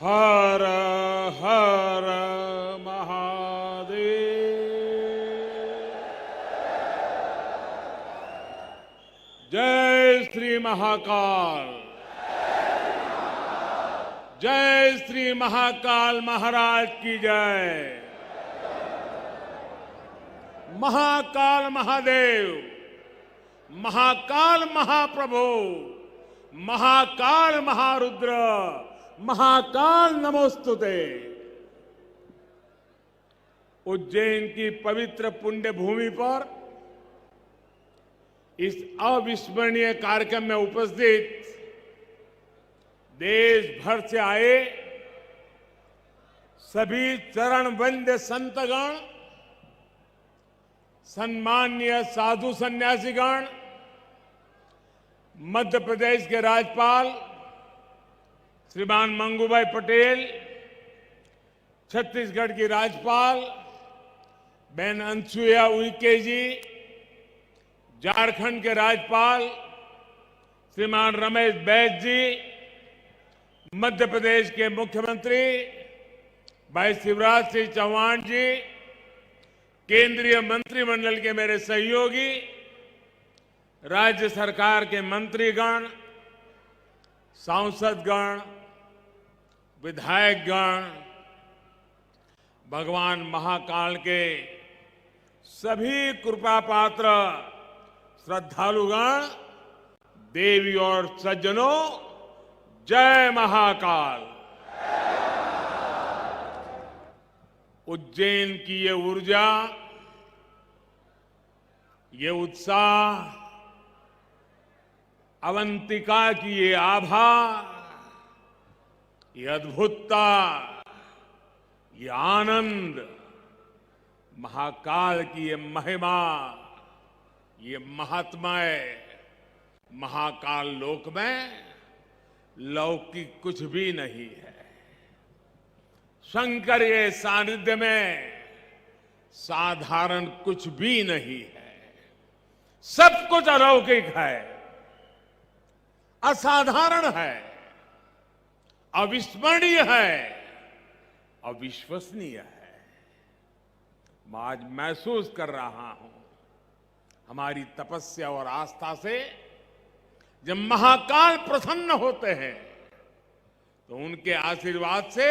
हर हर महादेव। जय श्री महाकाल। जय श्री महाकाल महाराज की जय। महाकाल महादेव, महाकाल महाप्रभु, महाकाल महारुद्र, महाकाल नमोस्तुते। उज्जैन की पवित्र पुण्य भूमि पर इस अविस्मरणीय कार्यक्रम में उपस्थित देश भर से आए सभी चरण वंद्य संतगण, सम्माननीय साधु सन्यासीगण, मध्य प्रदेश के राज्यपाल श्रीमान मंगूभाई पटेल, छत्तीसगढ़ की राज्यपाल बहन अनसुईया उइके जी, झारखंड के राज्यपाल श्रीमान रमेश बैस जी, मध्य प्रदेश के मुख्यमंत्री भाई शिवराज सिंह चौहान जी, केंद्रीय मंत्रिमंडल के मेरे सहयोगी, राज्य सरकार के मंत्रीगण, सांसदगण, विधायकगण, भगवान महाकाल के सभी कृपा पात्र श्रद्धालुगण, देवी और सज्जनों, जय महाकाल। उज्जैन की ये ऊर्जा, ये उत्साह, अवंतिका की ये आभा, ये अद्भुतता, ये आनंद, महाकाल की ये महिमा, ये महात्मय, महाकाल लोक में लौकिक कुछ भी नहीं है। शंकर के सानिध्य में साधारण कुछ भी नहीं है। सब कुछ अलौकिक है, असाधारण है, अविस्मरणीय है, अविश्वसनीय है। मैं आज महसूस कर रहा हूं, हमारी तपस्या और आस्था से जब महाकाल प्रसन्न होते हैं तो उनके आशीर्वाद से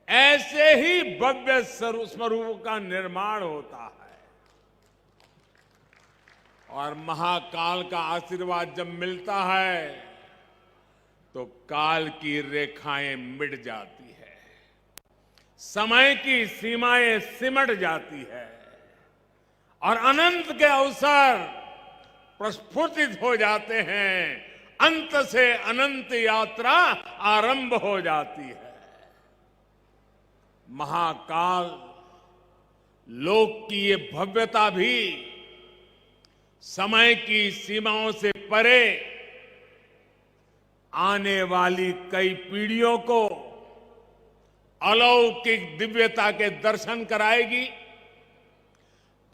ऐसे ही भव्य स्वरूप का निर्माण होता है। और महाकाल का आशीर्वाद जब मिलता है तो काल की रेखाएं मिट जाती है, समय की सीमाएं सिमट जाती है और अनंत के अवसर प्रस्फुटित हो जाते हैं। अंत से अनंत यात्रा आरंभ हो जाती है। महाकाल लोक की ये भव्यता भी समय की सीमाओं से परे आने वाली कई पीढ़ियों को अलौकिक दिव्यता के दर्शन कराएगी।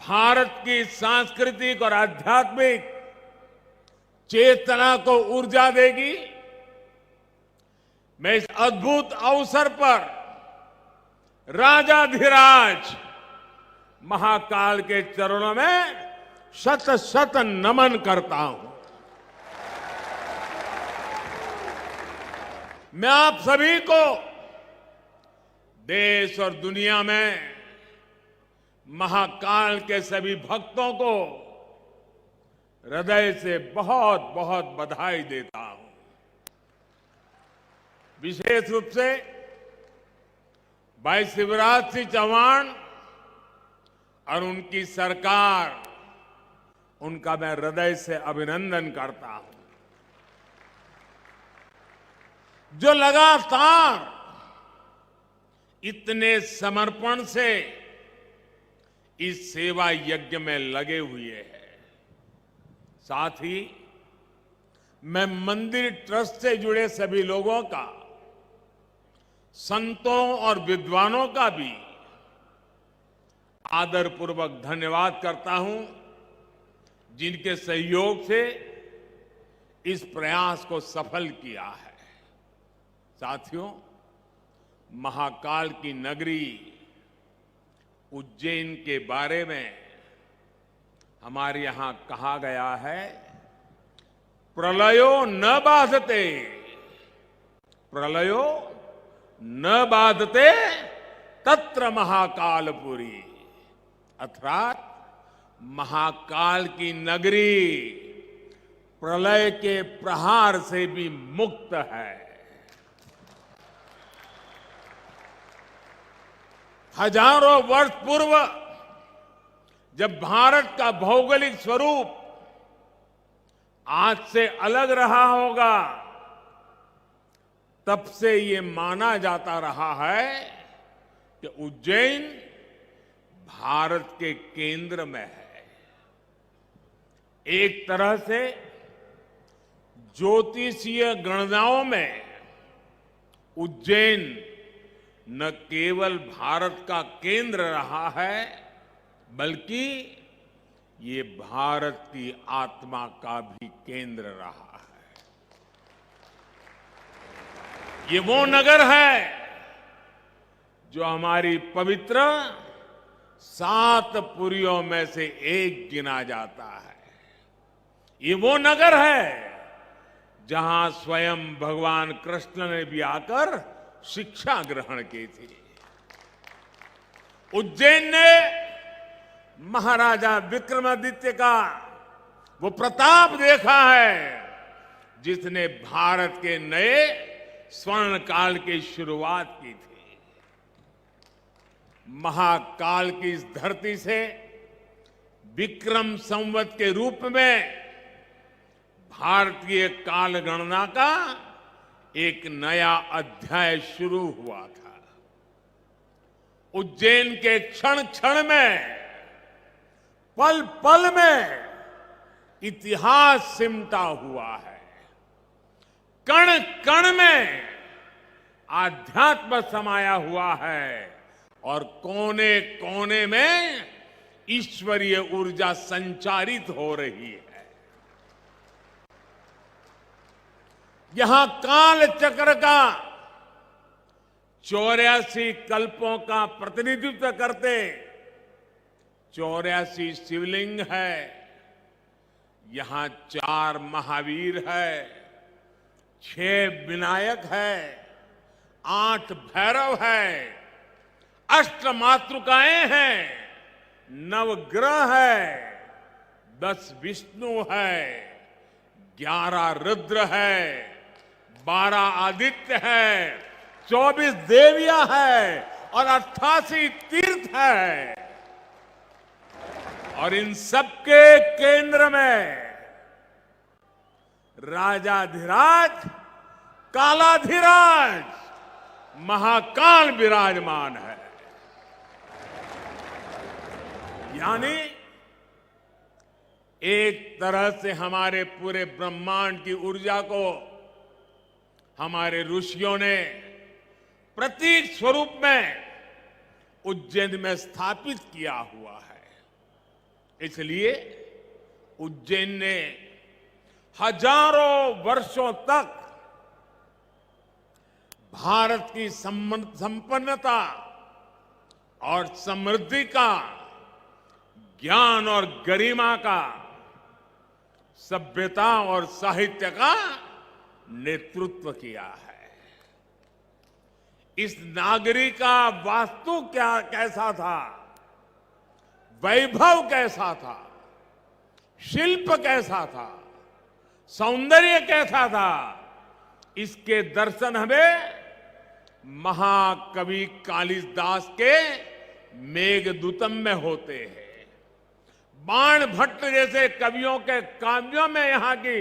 भारत की सांस्कृतिक और आध्यात्मिक चेतना को ऊर्जा देगी। मैं इस अद्भुत अवसर पर राजाधिराज महाकाल के चरणों में शत शत नमन करता हूं। मैं आप सभी को, देश और दुनिया में महाकाल के सभी भक्तों को हृदय से बहुत बहुत बधाई देता हूं। विशेष रूप से भाई शिवराज सिंह चौहान और उनकी सरकार, उनका मैं हृदय से अभिनंदन करता हूं, जो लगातार इतने समर्पण से इस सेवा यज्ञ में लगे हुए हैं। साथ ही मैं मंदिर ट्रस्ट से जुड़े सभी लोगों का, संतों और विद्वानों का भी आदरपूर्वक धन्यवाद करता हूं, जिनके सहयोग से इस प्रयास को सफल किया है। साथियों, महाकाल की नगरी उज्जैन के बारे में हमारे यहां कहा गया है, प्रलयो न बाधते, प्रलयो न बाधते तत्र महाकालपुरी, अर्थात महाकाल की नगरी प्रलय के प्रहार से भी मुक्त है। हजारों वर्ष पूर्व जब भारत का भौगोलिक स्वरूप आज से अलग रहा होगा, तब से ये माना जाता रहा है कि उज्जैन भारत के केंद्र में है। एक तरह से ज्योतिषीय गणनाओं में उज्जैन न केवल भारत का केंद्र रहा है, बल्कि ये भारत की आत्मा का भी केंद्र रहा है। ये वो नगर है जो हमारी पवित्र 7 पुरियों में से एक गिना जाता है। ये वो नगर है जहां स्वयं भगवान कृष्ण ने भी आकर शिक्षा ग्रहण की थी। उज्जैन ने महाराजा विक्रमादित्य का वो प्रताप देखा है जिसने भारत के नए स्वर्ण काल की शुरुआत की थी। महाकाल की इस धरती से विक्रम संवत के रूप में भारतीय काल गणना का एक नया अध्याय शुरू हुआ था। उज्जैन के क्षण क्षण में, पल पल में इतिहास सिमटा हुआ है। कण कण में आध्यात्म समाया हुआ है और कोने कोने में ईश्वरीय ऊर्जा संचारित हो रही है। यहां काल चक्र का 84 कल्पों का प्रतिनिधित्व करते 84 शिवलिंग है। यहां 4 महावीर है, 6 विनायक है, 8 भैरव है, 8 मातृकाएं हैं, 9 ग्रह है, 10 विष्णु है, 11 रुद्र है, 12 आदित्य है, 24 देवियां है और 88 तीर्थ है। और इन सबके केंद्र में राजाधिराज कालाधिराज महाकाल विराजमान है। यानी एक तरह से हमारे पूरे ब्रह्मांड की ऊर्जा को हमारे ऋषियों ने प्रतीक स्वरूप में उज्जैन में स्थापित किया हुआ है। इसलिए उज्जैन ने हजारों वर्षों तक भारत की संपन्नता और समृद्धि का, ज्ञान और गरिमा का, सभ्यता और साहित्य का नेतृत्व किया है। इस नागरी का वास्तु कैसा था, वैभव कैसा था, शिल्प कैसा था, सौंदर्य कैसा था, इसके दर्शन हमें महाकवि कालिदास के मेघदूतम में होते हैं। बाण भट्ट जैसे कवियों के काव्यों में यहां की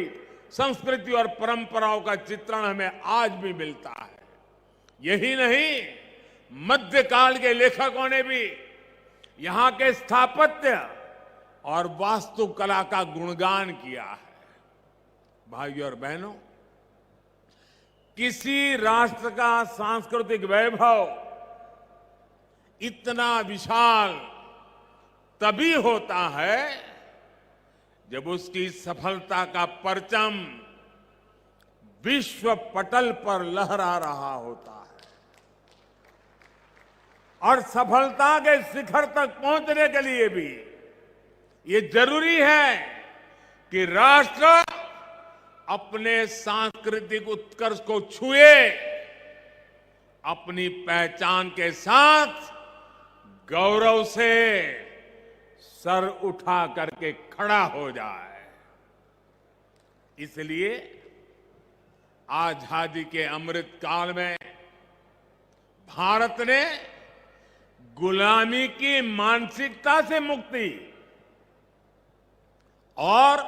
संस्कृति और परंपराओं का चित्रण हमें आज भी मिलता है। यही नहीं, मध्यकाल के लेखकों ने भी यहां के स्थापत्य और वास्तुकला का गुणगान किया है। भाइयों और बहनों, किसी राष्ट्र का सांस्कृतिक वैभव इतना विशाल तभी होता है जब उसकी सफलता का परचम विश्व पटल पर लहरा रहा होता है। और सफलता के शिखर तक पहुंचने के लिए भी ये जरूरी है कि राष्ट्र अपने सांस्कृतिक उत्कर्ष को छुए, अपनी पहचान के साथ गौरव से सर उठा करके खड़ा हो जाए। इसलिए आजादी के अमृत काल में भारत ने गुलामी की मानसिकता से मुक्ति और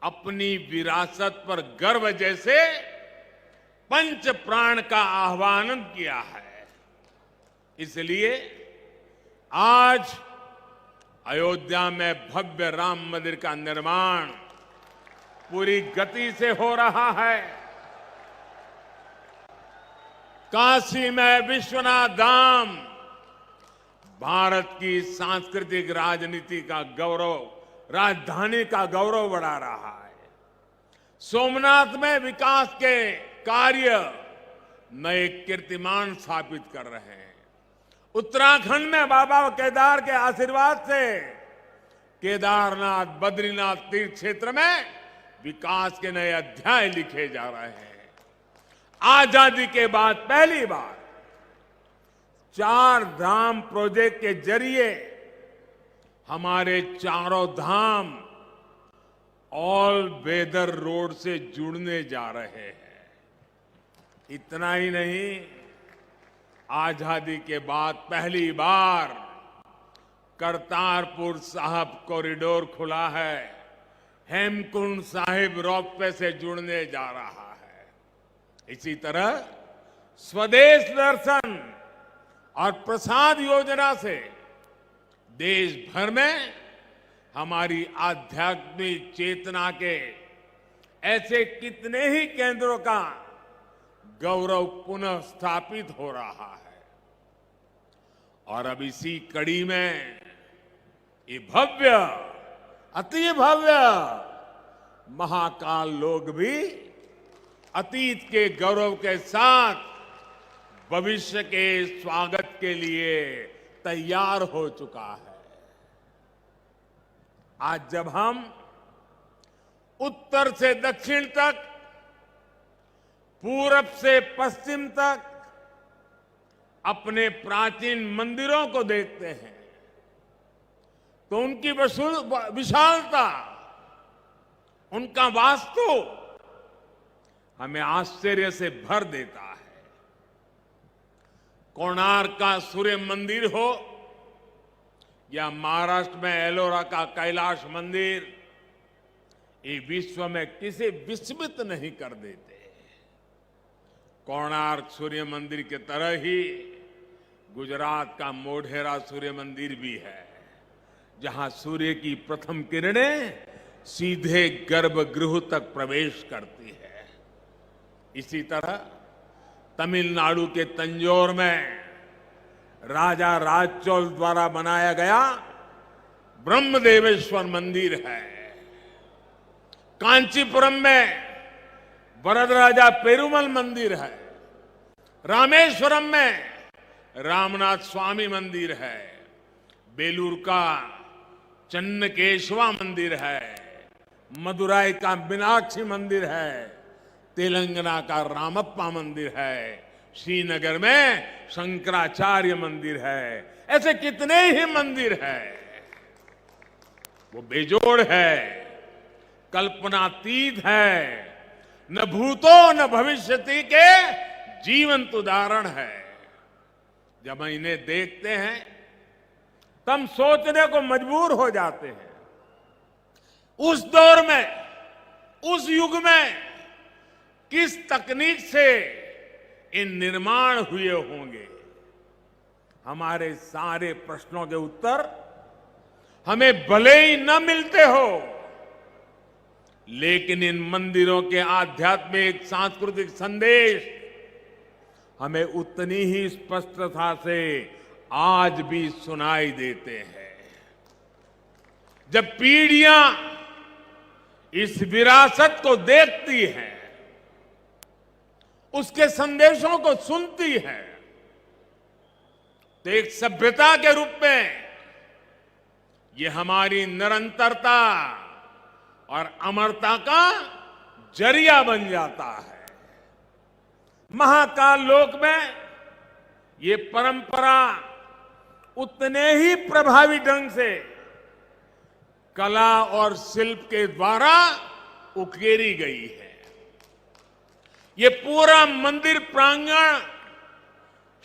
अपनी विरासत पर गर्व जैसे पंच प्राण का आह्वान किया है। इसलिए आज अयोध्या में भव्य राम मंदिर का निर्माण पूरी गति से हो रहा है। काशी में विश्वनाथ धाम भारत की सांस्कृतिक राजनीति का गौरव, राजधानी का गौरव बढ़ा रहा है। सोमनाथ में विकास के कार्य नए कीर्तिमान स्थापित कर रहे हैं। उत्तराखंड में बाबा केदार के आशीर्वाद से केदारनाथ, बद्रीनाथ तीर्थ क्षेत्र में विकास के नए अध्याय लिखे जा रहे हैं। आजादी के बाद पहली बार 4 धाम प्रोजेक्ट के जरिए हमारे चारों धाम ऑल वेदर रोड से जुड़ने जा रहे हैं। इतना ही नहीं, आजादी के बाद पहली बार करतारपुर साहिब कॉरिडोर खुला है, हेमकुंड साहिब रोपवे से जुड़ने जा रहा है। इसी तरह स्वदेश दर्शन और प्रसाद योजना से देश भर में हमारी आध्यात्मिक चेतना के ऐसे कितने ही केंद्रों का गौरव पुनः स्थापित हो रहा है। और अब इसी कड़ी में ये भव्य, अति भव्य महाकाल लोक भी अतीत के गौरव के साथ भविष्य के स्वागत के लिए तैयार हो चुका है। आज जब हम उत्तर से दक्षिण तक, पूरब से पश्चिम तक अपने प्राचीन मंदिरों को देखते हैं तो उनकी विशालता, उनका वास्तु हमें आश्चर्य से भर देता है। कोणार्क का सूर्य मंदिर हो या महाराष्ट्र में एलोरा का कैलाश मंदिर, ये विश्व में किसी विस्मित नहीं कर देते। कोणार्क सूर्य मंदिर की तरह ही गुजरात का मोढेरा सूर्य मंदिर भी है, जहां सूर्य की प्रथम किरणें सीधे गर्भगृह तक प्रवेश करती है। इसी तरह तमिलनाडु के तंजौर में राजा राजचोल द्वारा बनाया गया ब्रह्मदेवेश्वर मंदिर है। कांचीपुरम में वरदराजा पेरुमल मंदिर है। रामेश्वरम में रामनाथ स्वामी मंदिर है। बेलूर का चन्नकेशवा मंदिर है। मदुराई का मीनाक्षी मंदिर है। तेलंगाना का रामप्पा मंदिर है। श्रीनगर में शंकराचार्य मंदिर है। ऐसे कितने ही मंदिर हैं, वो बेजोड़ है, कल्पनातीत है, न भूतो न भविष्यति के जीवंत उदाहरण है। जब हम इन्हें देखते हैं तब सोचने को मजबूर हो जाते हैं, उस दौर में, उस युग में किस तकनीक से इन निर्माण हुए होंगे। हमारे सारे प्रश्नों के उत्तर हमें भले ही न मिलते हो, लेकिन इन मंदिरों के आध्यात्मिक सांस्कृतिक संदेश हमें उतनी ही स्पष्टता से आज भी सुनाई देते हैं। जब पीढ़ियां इस विरासत को देखती हैं, उसके संदेशों को सुनती है, तो एक सभ्यता के रूप में ये हमारी निरंतरता और अमरता का जरिया बन जाता है। महाकाल लोक में ये परंपरा उतने ही प्रभावी ढंग से कला और शिल्प के द्वारा उकेरी गई है। ये पूरा मंदिर प्रांगण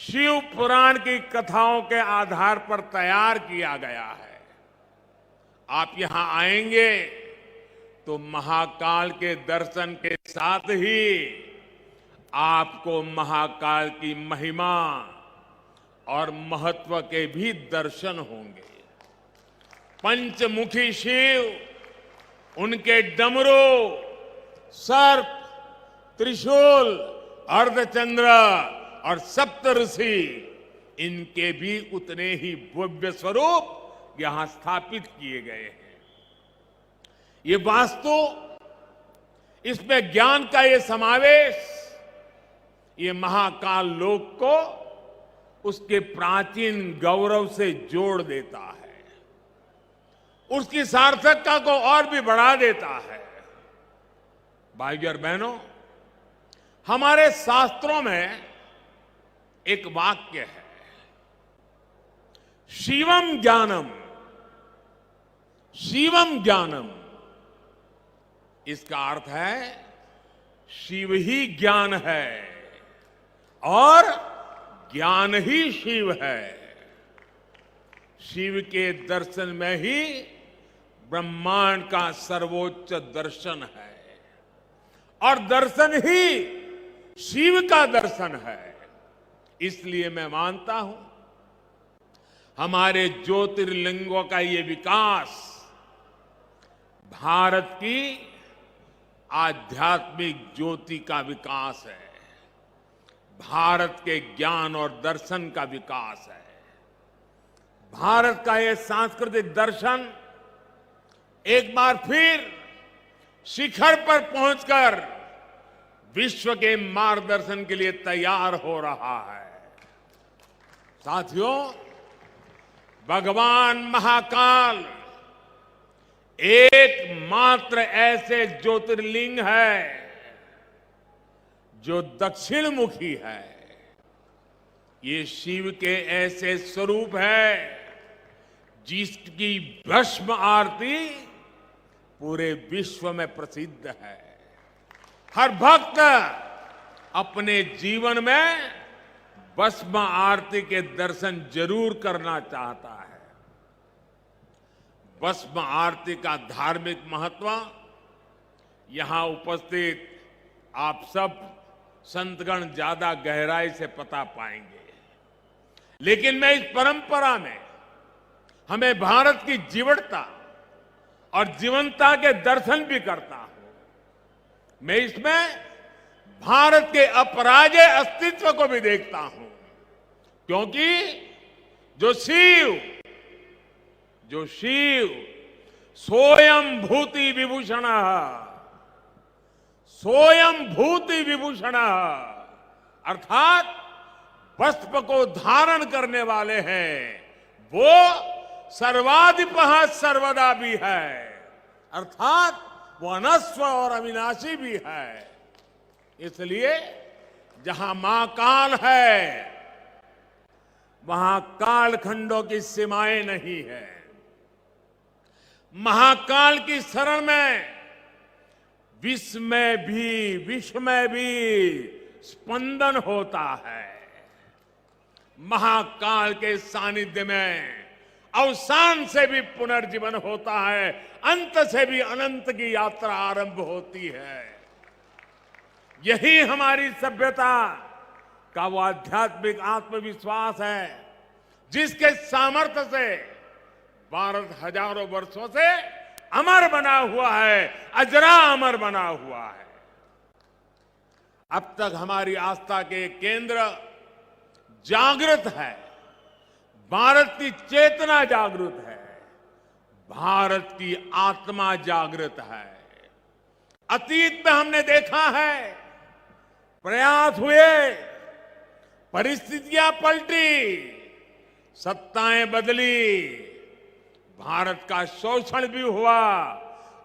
शिव पुराण की कथाओं के आधार पर तैयार किया गया है। आप यहां आएंगे तो महाकाल के दर्शन के साथ ही आपको महाकाल की महिमा और महत्व के भी दर्शन होंगे। पंचमुखी शिव, उनके डमरू, सर्प, त्रिशूल, अर्धचंद्र और सप्तऋषि, इनके भी उतने ही भव्य स्वरूप यहां स्थापित किए गए हैं। ये वास्तु, इसमें ज्ञान का ये समावेश, ये महाकाल लोक को उसके प्राचीन गौरव से जोड़ देता है, उसकी सार्थकता को और भी बढ़ा देता है। भाइयों और बहनों, हमारे शास्त्रों में एक वाक्य है, शिवम ज्ञानम, शिवम ज्ञानम। इसका अर्थ है शिव ही ज्ञान है और ज्ञान ही शिव है। शिव के दर्शन में ही ब्रह्मांड का सर्वोच्च दर्शन है और दर्शन ही शिव का दर्शन है। इसलिए मैं मानता हूं हमारे ज्योतिर्लिंगों का ये विकास भारत की आध्यात्मिक ज्योति का विकास है, भारत के ज्ञान और दर्शन का विकास है। भारत का ये सांस्कृतिक दर्शन एक बार फिर शिखर पर पहुंचकर विश्व के मार्गदर्शन के लिए तैयार हो रहा है। साथियों, भगवान महाकाल एकमात्र ऐसे ज्योतिर्लिंग है जो दक्षिण मुखी है। ये शिव के ऐसे स्वरूप है जिसकी भस्म आरती पूरे विश्व में प्रसिद्ध है। हर भक्त अपने जीवन में भस्म आरती के दर्शन जरूर करना चाहता है। भस्म आरती का धार्मिक महत्व यहां उपस्थित आप सब संतगण ज्यादा गहराई से पता पाएंगे, लेकिन मैं इस परंपरा में हमें भारत की जीवटता और जीवंतता के दर्शन भी करता हूं। मैं इसमें भारत के अपराजेय अस्तित्व को भी देखता हूं, क्योंकि जो शिव सोयम भूति विभूषण, सोयम भूति विभूषण, अर्थात वस्त्र को धारण करने वाले हैं, वो सर्वाधिपः सर्वदा भी है, अर्थात वो अनस्व और अविनाशी भी है। इसलिए जहां महाकाल है वहां कालखंडों की सीमाएं नहीं है। महाकाल की शरण में विश्व में भी स्पंदन होता है। महाकाल के सानिध्य में अवसान से भी पुनर्जीवन होता है, अंत से भी अनंत की यात्रा आरंभ होती है। यही हमारी सभ्यता का वो आध्यात्मिक आत्मविश्वास है जिसके सामर्थ्य से भारत हजारों वर्षों से अमर बना हुआ है, अजरा अमर बना हुआ है। अब तक हमारी आस्था के केंद्र जागृत है, भारत की चेतना जागृत है, भारत की आत्मा जागृत है। अतीत में हमने देखा है प्रयास हुए, परिस्थितियां पलटी, सत्ताएं बदली, भारत का शोषण भी हुआ,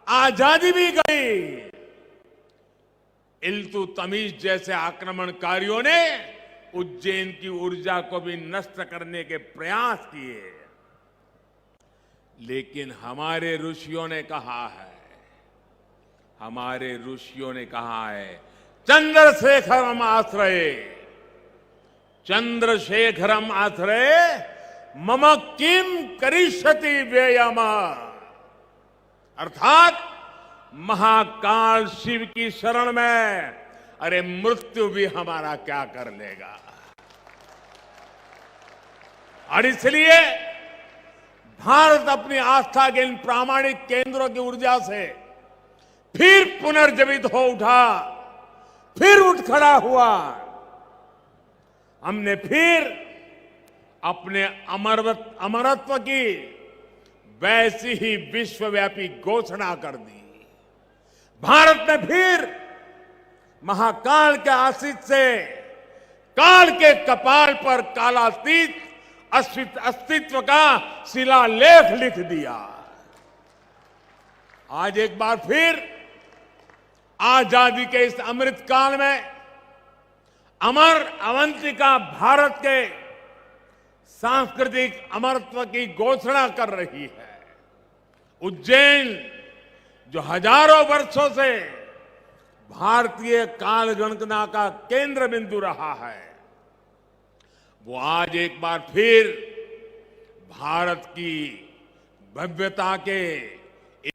आजादी भी गई। इल्तुतमिश जैसे आक्रमणकारियों ने उज्जैन की ऊर्जा को भी नष्ट करने के प्रयास किए। लेकिन हमारे ऋषियों ने कहा है, चंद्रशेखरम आश्रये, चंद्रशेखरम आश्रये मम किम करिष्यति व्ययम। अर्थात महाकाल शिव की शरण में अरे मृत्यु भी हमारा क्या कर लेगा। और इसलिए भारत अपनी आस्था के इन प्रामाणिक केंद्रों की ऊर्जा से फिर पुनर्जीवित हो उठा, फिर उठ खड़ा हुआ। हमने फिर अपने अमरत्व की वैसी ही विश्वव्यापी घोषणा कर दी। भारत ने फिर महाकाल के आशीष से काल के कपाल पर कालातीत अस्तित्व का शिलालेख लिख दिया। आज एक बार फिर आजादी के इस अमृत काल में अमर अवंतिका भारत के सांस्कृतिक अमरत्व की घोषणा कर रही है। उज्जैन जो हजारों वर्षों से भारतीय काल गणना का केंद्र बिंदु रहा है, वो आज एक बार फिर भारत की भव्यता के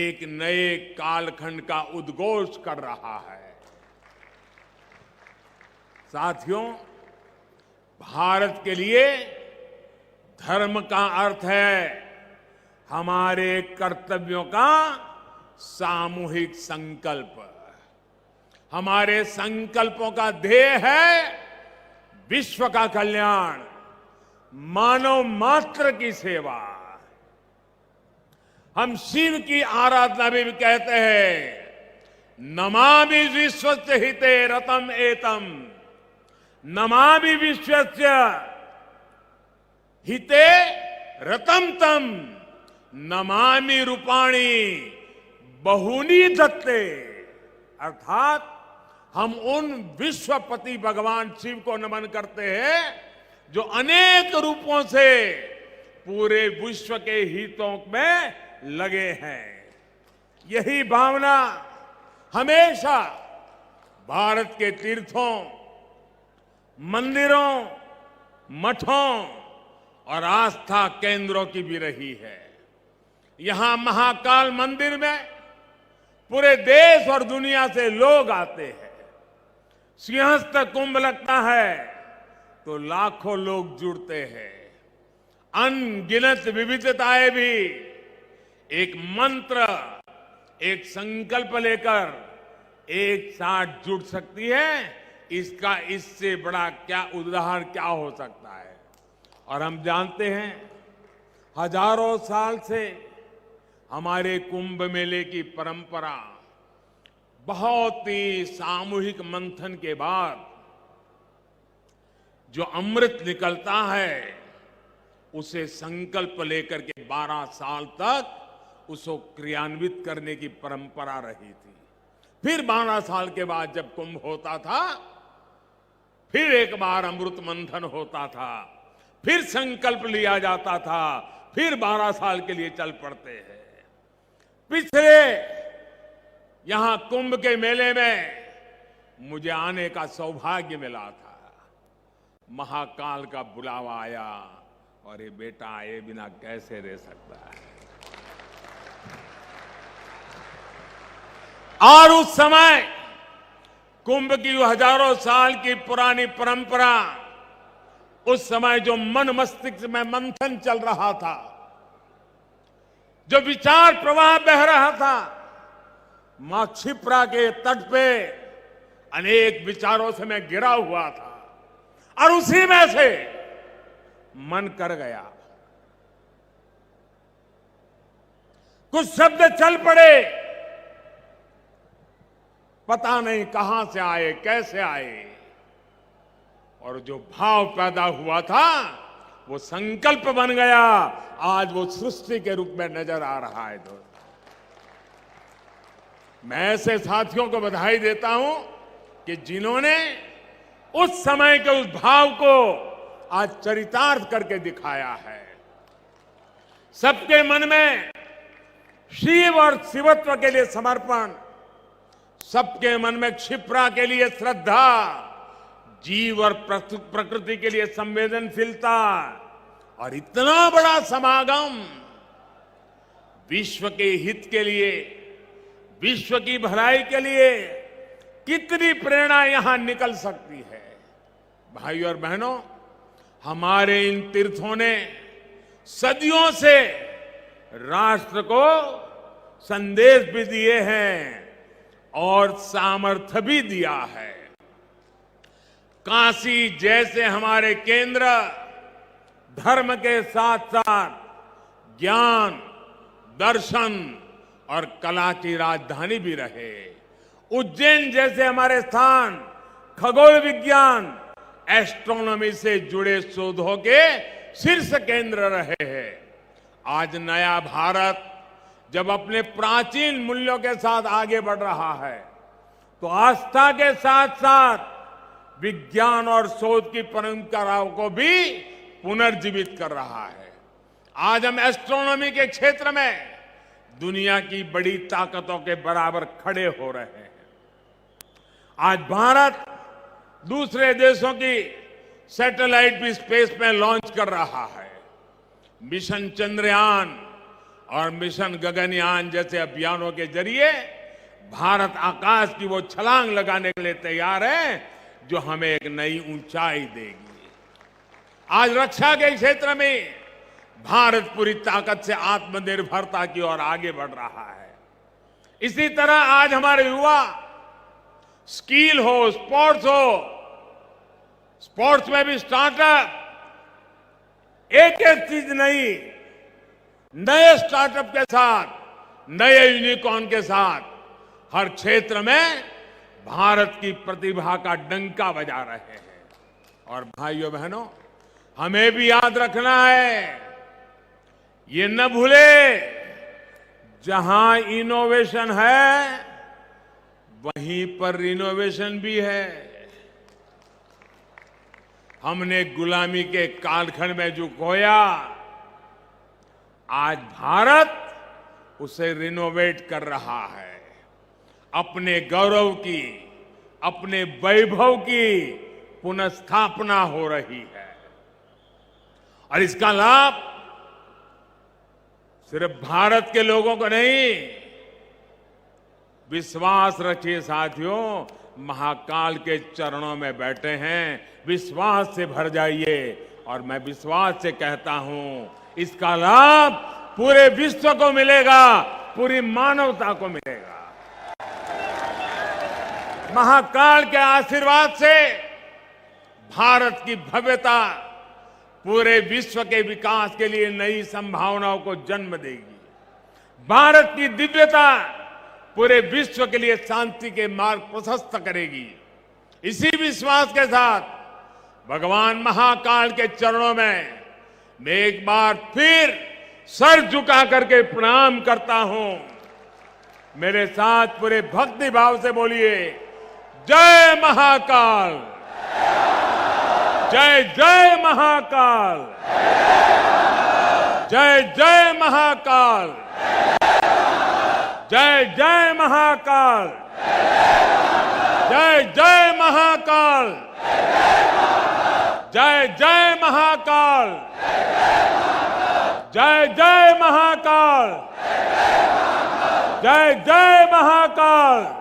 एक नए कालखंड का उद्घोष कर रहा है। साथियों, भारत के लिए धर्म का अर्थ है हमारे कर्तव्यों का सामूहिक संकल्प। हमारे संकल्पों का ध्येय है विश्व का कल्याण, मानव मात्र की सेवा। हम शिव की आराधना भी कहते हैं, नमामि विश्वस्य हिते रतम एतम, नमामि विश्वस्य हिते रतम तम, नमामि रूपाणी बहुनी दत्ते। अर्थात हम उन विश्वपति भगवान शिव को नमन करते हैं जो अनेक रूपों से पूरे विश्व के हितों में लगे हैं। यही भावना हमेशा भारत के तीर्थों, मंदिरों, मठों और आस्था केंद्रों की भी रही है। यहां महाकाल मंदिर में पूरे देश और दुनिया से लोग आते हैं। सिंहस्थ कुंभ लगता है तो लाखों लोग जुड़ते हैं। अनगिनत विविधताएं भी एक मंत्र, एक संकल्प लेकर एक साथ जुड़ सकती है। इसका इससे बड़ा क्या उदाहरण क्या हो सकता है। और हम जानते हैं हजारों साल से हमारे कुंभ मेले की परंपरा बहुत ही सामूहिक मंथन के बाद जो अमृत निकलता है उसे संकल्प लेकर के 12 साल तक उसको क्रियान्वित करने की परंपरा रही थी। फिर 12 साल के बाद जब कुंभ होता था, फिर एक बार अमृत मंथन होता था, फिर संकल्प लिया जाता था, फिर 12 साल के लिए चल पड़ते हैं। पिछले यहां कुंभ के मेले में मुझे आने का सौभाग्य मिला था। महाकाल का बुलावा आया और ये बेटा आए बिना कैसे रह सकता है। और उस समय कुंभ की हजारों साल की पुरानी परंपरा, उस समय जो मन मस्तिष्क में मंथन चल रहा था, जो विचार प्रवाह बह रहा था, मां क्षिप्रा के तट पे अनेक विचारों से मैं घिरा हुआ था और उसी में से मन कर गया। कुछ शब्द चल पड़े, पता नहीं कहां से आए, कैसे आए, और जो भाव पैदा हुआ था वो संकल्प बन गया, आज वो सृष्टि के रूप में नजर आ रहा है। दोस्तों, मैं ऐसे साथियों को बधाई देता हूं कि जिन्होंने उस समय के उस भाव को आज चरितार्थ करके दिखाया है। सबके मन में शिव और शिवत्व के लिए समर्पण, सबके मन में क्षिप्रा के लिए श्रद्धा, जीव और प्रकृति के लिए संवेदनशीलता, और इतना बड़ा समागम विश्व के हित के लिए, विश्व की भलाई के लिए कितनी प्रेरणा यहां निकल सकती है। भाइयों और बहनों, हमारे इन तीर्थों ने सदियों से राष्ट्र को संदेश भी दिए हैं और सामर्थ्य भी दिया है। काशी जैसे हमारे केंद्र धर्म के साथ साथ ज्ञान, दर्शन और कला की राजधानी भी रहे। उज्जैन जैसे हमारे स्थान खगोल विज्ञान, एस्ट्रोनॉमी से जुड़े शोधों के शीर्ष केंद्र रहे हैं। आज नया भारत जब अपने प्राचीन मूल्यों के साथ आगे बढ़ रहा है, तो आस्था के साथ साथ विज्ञान और शोध की परंपराओं को भी पुनर्जीवित कर रहा है। आज हम एस्ट्रोनॉमी के क्षेत्र में दुनिया की बड़ी ताकतों के बराबर खड़े हो रहे हैं। आज भारत दूसरे देशों की सैटेलाइट भी स्पेस में लॉन्च कर रहा है। मिशन चंद्रयान और मिशन गगनयान जैसे अभियानों के जरिए भारत आकाश की वो छलांग लगाने के लिए तैयार है जो हमें एक नई ऊंचाई देगी। आज रक्षा के क्षेत्र में भारत पूरी ताकत से आत्मनिर्भरता की ओर आगे बढ़ रहा है। इसी तरह आज हमारे युवा स्किल हो, स्पोर्ट्स हो, स्पोर्ट्स में भी स्टार्टअप, एक एक चीज नहीं, नए स्टार्टअप के साथ, नए यूनिकॉर्न के साथ हर क्षेत्र में भारत की प्रतिभा का डंका बजा रहे हैं। और भाइयों बहनों, हमें भी याद रखना है, ये न भूले, जहां इनोवेशन है वहीं पर रिनोवेशन भी है। हमने गुलामी के कालखंड में जो खोया, आज भारत उसे रिनोवेट कर रहा है। अपने गौरव की, अपने वैभव की पुनर्स्थापना हो रही है और इसका लाभ सिर्फ भारत के लोगों को नहीं, विश्वास रखिए साथियों, महाकाल के चरणों में बैठे हैं, विश्वास से भर जाइए। और मैं विश्वास से कहता हूं, इसका लाभ पूरे विश्व को मिलेगा, पूरी मानवता को मिलेगा। महाकाल के आशीर्वाद से भारत की भव्यता पूरे विश्व के विकास के लिए नई संभावनाओं को जन्म देगी। भारत की दिव्यता पूरे विश्व के लिए शांति के मार्ग प्रशस्त करेगी। इसी विश्वास के साथ भगवान महाकाल के चरणों में मैं एक बार फिर सर झुका करके प्रणाम करता हूं। मेरे साथ पूरे भक्ति भाव से बोलिए, जय महाकाल, जय जय महाकाल, जय जय महाकाल, जय जय महाकाल, जय जय महाकाल, जय जय महाकाल, जय जय महाकाल, जय जय महाकाल।